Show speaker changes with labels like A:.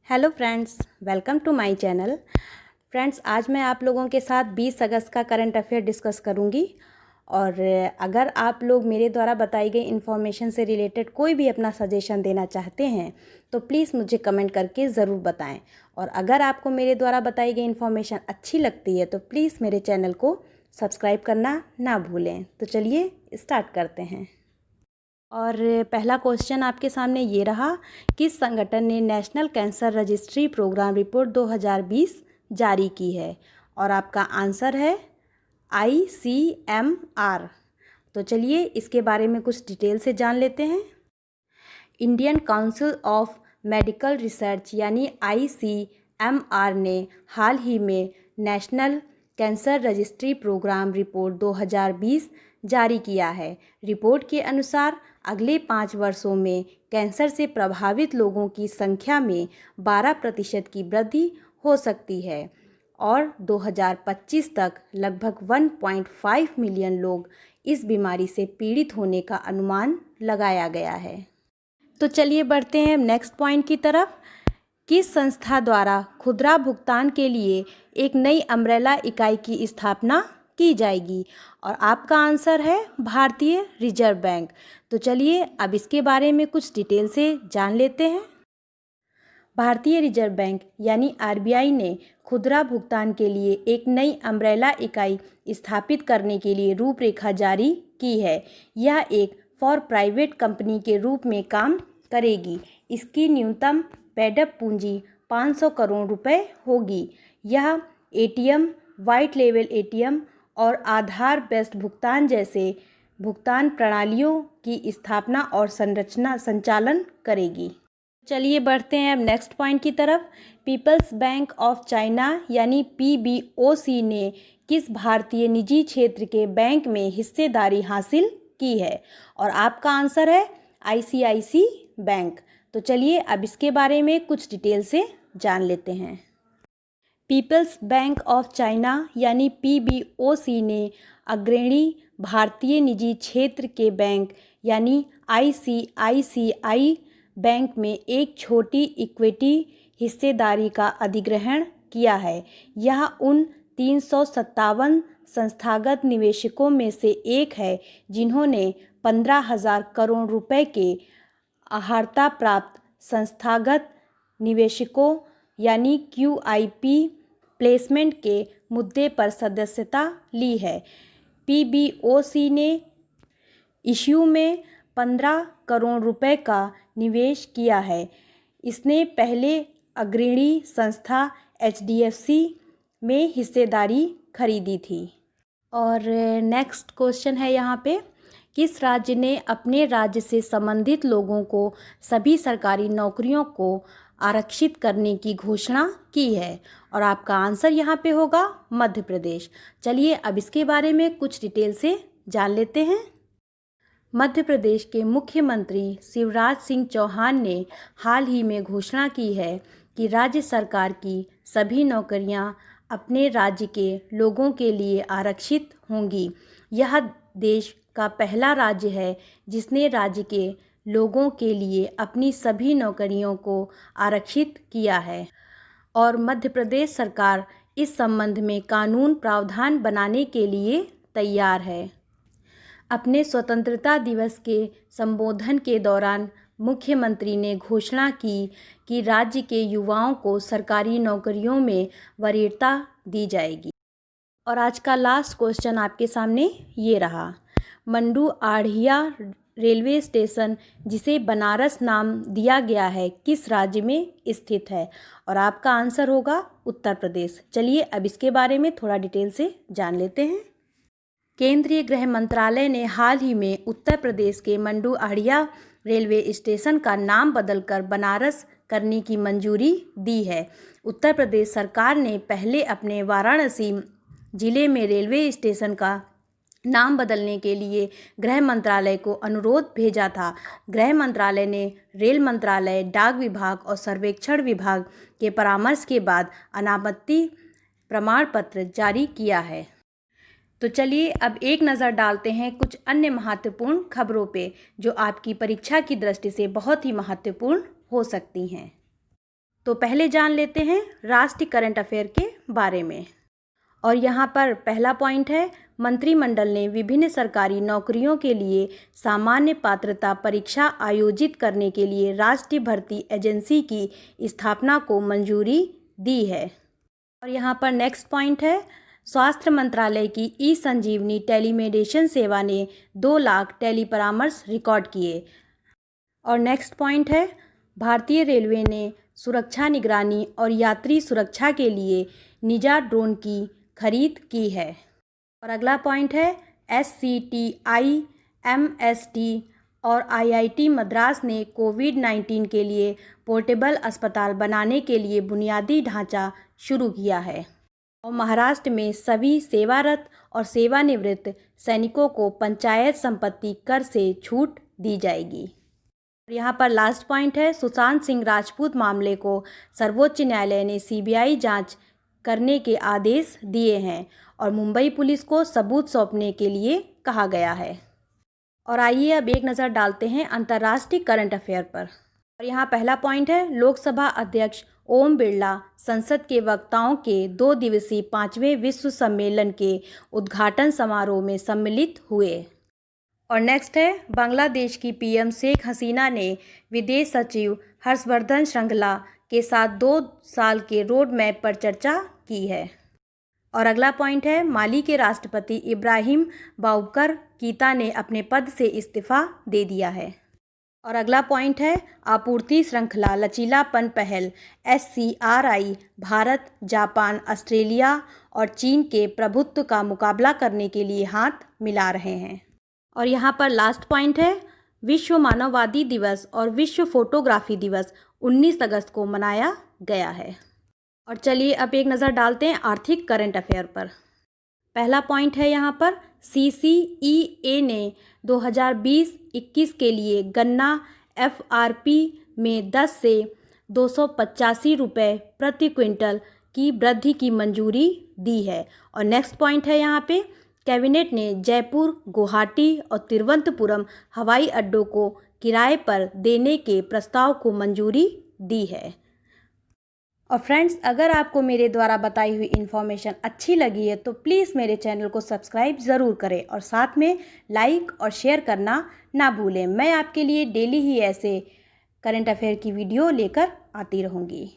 A: Hello friends, welcome to my channel. Friends, आज मैं आप लोगों के साथ 20 अगस्त का करंट अफेयर डिस्कस करूंगी। और अगर आप लोग मेरे द्वारा बताई गई इन्फॉर्मेशन से रिलेटेड कोई भी अपना सजेशन देना चाहते हैं तो प्लीज़ मुझे कमेंट करके ज़रूर बताएं। और अगर आपको मेरे द्वारा बताई गई इन्फॉर्मेशन अच्छी लगती है तो प्लीज़ मेरे चैनल को सब्सक्राइब करना ना भूलें। तो चलिए स्टार्ट करते हैं। और पहला क्वेश्चन आपके सामने ये रहा, किस संगठन ने national cancer registry programme report 2020 जारी की है? और आपका आंसर है ICMR। तो चलिए इसके बारे में कुछ डिटेल से जान लेते हैं। Indian council of medical research यानी ICMR ने हाल ही में national cancer registry programme report 2020 जारी किया है। रिपोर्ट के अनुसार अगले 5 वर्षों में कैंसर से प्रभावित लोगों की संख्या में 12% की वृद्धि हो सकती है और 2025 तक लगभग 1.5 मिलियन लोग इस बीमारी से पीड़ित होने का अनुमान लगाया गया है। तो चलिए बढ़ते हैं नेक्स्ट पॉइंट की तरफ। किस संस्था द्वारा खुदरा भुगतान के लिए एक नई अम्ब्रेला इकाई की स्थापना की जाएगी? और आपका आंसर है भारतीय रिजर्व बैंक। तो चलिए अब इसके बारे में कुछ डिटेल से जान लेते हैं। भारतीय रिजर्व बैंक यानी RBI ने खुदरा भुगतान के लिए एक नई अम्ब्रेला इकाई स्थापित करने के लिए रूपरेखा जारी की है। यह एक फॉर प्राइवेट कंपनी के रूप में काम करेगी। इसकी न्यूनतम पेडअप पूंजी 500 करोड़ रुपए होगी। यह ATM, वाइट लेवल ATM और आधार बेस्ड भुगतान जैसे भुगतान प्रणालियों की स्थापना और संचालन करेगी। चलिए बढ़ते हैं अब नेक्स्ट पॉइंट की तरफ। पीपल्स बैंक ऑफ चाइना यानी PBOC ने किस भारतीय निजी क्षेत्र के बैंक में हिस्सेदारी हासिल की है? और आपका आंसर है ICICI बैंक। तो चलिए अब इसके बारे में कुछ डिटेल से जान लेते हैं। पीपल्स बैंक ऑफ चाइना यानी PBOC ने अग्रणी भारतीय निजी क्षेत्र के बैंक यानी ICICI बैंक में एक छोटी इक्विटी हिस्सेदारी का अधिग्रहण किया है। यह उन 357 संस्थागत निवेशकों में से एक है जिन्होंने 15,000 करोड़ रुपए के अर्हता प्राप्त संस्थागत निवेशकों यानी QIP प्लेसमेंट के मुद्दे पर सदस्यता ली है। PBOC ने इश्यू में 15 करोड़ रुपए का निवेश किया है। इसने पहले अग्रणी संस्था HDFC में हिस्सेदारी खरीदी थी। और नेक्स्ट क्वेश्चन है यहाँ पे, किस राज्य ने अपने राज्य से संबंधित लोगों को सभी सरकारी नौकरियों को आरक्षित करने की घोषणा की है? और आपका आंसर यहाँ पे होगा मध्य प्रदेश। चलिए अब इसके बारे में कुछ डिटेल से जान लेते हैं। मध्य प्रदेश के मुख्यमंत्री शिवराज सिंह चौहान ने हाल ही में घोषणा की है कि राज्य सरकार की सभी नौकरियां अपने राज्य के लोगों के लिए आरक्षित होंगी। यह देश का पहला राज्य है जिसने राज्य के लोगों के लिए अपनी सभी नौकरियों को आरक्षित किया है और मध्य प्रदेश सरकार इस संबंध में कानून प्रावधान बनाने के लिए तैयार है। अपने स्वतंत्रता दिवस के संबोधन के दौरान मुख्यमंत्री ने घोषणा की कि राज्य के युवाओं को सरकारी नौकरियों में वरीयता दी जाएगी। और आज का लास्ट क्वेश्चन आपके सामने ये रहा, मंडू आढ़िया रेलवे स्टेशन जिसे बनारस नाम दिया गया है किस राज्य में स्थित है? और आपका आंसर होगा उत्तर प्रदेश। चलिए अब इसके बारे में थोड़ा डिटेल से जान लेते हैं। केंद्रीय गृह मंत्रालय ने हाल ही में उत्तर प्रदेश के मंडू आढ़िया रेलवे स्टेशन का नाम बदलकर बनारस करने की मंजूरी दी है। उत्तर प्रदेश सरकार ने पहले अपने वाराणसी जिले में रेलवे स्टेशन का नाम बदलने के लिए गृह मंत्रालय को अनुरोध भेजा था। गृह मंत्रालय ने रेल मंत्रालय, डाक विभाग और सर्वेक्षण विभाग के परामर्श के बाद अनापत्ति प्रमाण पत्र जारी किया है। तो चलिए अब एक नज़र डालते हैं कुछ अन्य महत्वपूर्ण खबरों पे जो आपकी परीक्षा की दृष्टि से बहुत ही महत्वपूर्ण हो सकती हैं। तो पहले जान लेते हैं राष्ट्रीय करंट अफेयर के बारे में। और यहाँ पर पहला पॉइंट है, मंत्रिमंडल ने विभिन्न सरकारी नौकरियों के लिए सामान्य पात्रता परीक्षा आयोजित करने के लिए राष्ट्रीय भर्ती एजेंसी की स्थापना को मंजूरी दी है। और यहाँ पर नेक्स्ट पॉइंट है, स्वास्थ्य मंत्रालय की ई संजीवनी टेलीमेडिसिन सेवा ने 2 लाख टेली परामर्श रिकॉर्ड किए। और नेक्स्ट पॉइंट है, भारतीय रेलवे ने सुरक्षा निगरानी और यात्री सुरक्षा के लिए निजा ड्रोन की खरीद की है। और अगला पॉइंट है, SCTI, MST और IIT मद्रास ने कोविड-19 के लिए पोर्टेबल अस्पताल बनाने के लिए बुनियादी ढांचा शुरू किया है। और महाराष्ट्र में सभी सेवारत और सेवानिवृत्त सैनिकों को पंचायत संपत्ति कर से छूट दी जाएगी। यहाँ पर लास्ट पॉइंट है, सुशांत सिंह राजपूत मामले को सर्वोच्च न्यायालय ने CBI जांच करने के आदेश दिए हैं और मुंबई पुलिस को सबूत सौंपने के लिए कहा गया है। और आइए अब एक नज़र डालते हैं अंतर्राष्ट्रीय करंट अफेयर पर। और यहाँ पहला पॉइंट है, लोकसभा अध्यक्ष ओम बिरला संसद के वक्ताओं के 2 दिवसीय 5वें विश्व सम्मेलन के उद्घाटन समारोह में सम्मिलित हुए। और नेक्स्ट है, बांग्लादेश की PM शेख हसीना ने विदेश सचिव हर्षवर्धन श्रृंगला के साथ 2 साल के रोड मैप पर चर्चा की है। और अगला पॉइंट है, माली के राष्ट्रपति इब्राहिम बाउबकर कीता ने अपने पद से इस्तीफा दे दिया है। और अगला पॉइंट है, आपूर्ति श्रृंखला लचीलापन पहल SCRI भारत, जापान, ऑस्ट्रेलिया और चीन के प्रभुत्व का मुकाबला करने के लिए हाथ मिला रहे हैं। और यहाँ पर लास्ट पॉइंट है, विश्व मानववादी दिवस और विश्व फोटोग्राफी दिवस 19 अगस्त को मनाया गया है। और चलिए अब एक नज़र डालते हैं आर्थिक करंट अफेयर पर। पहला पॉइंट है यहाँ पर, CCEA ने 2020-21 के लिए गन्ना FRP में 10 से 285 रुपये प्रति क्विंटल की वृद्धि की मंजूरी दी है। और नेक्स्ट पॉइंट है यहाँ पे, कैबिनेट ने जयपुर, गुवाहाटी और तिरुवनंतपुरम हवाई अड्डों को किराए पर देने के प्रस्ताव को मंजूरी दी है। और फ्रेंड्स, अगर आपको मेरे द्वारा बताई हुई इन्फॉर्मेशन अच्छी लगी है तो प्लीज़ मेरे चैनल को सब्सक्राइब ज़रूर करें और साथ में लाइक और शेयर करना ना भूलें। मैं आपके लिए डेली ही ऐसे करंट अफेयर की वीडियो लेकर आती रहूँगी।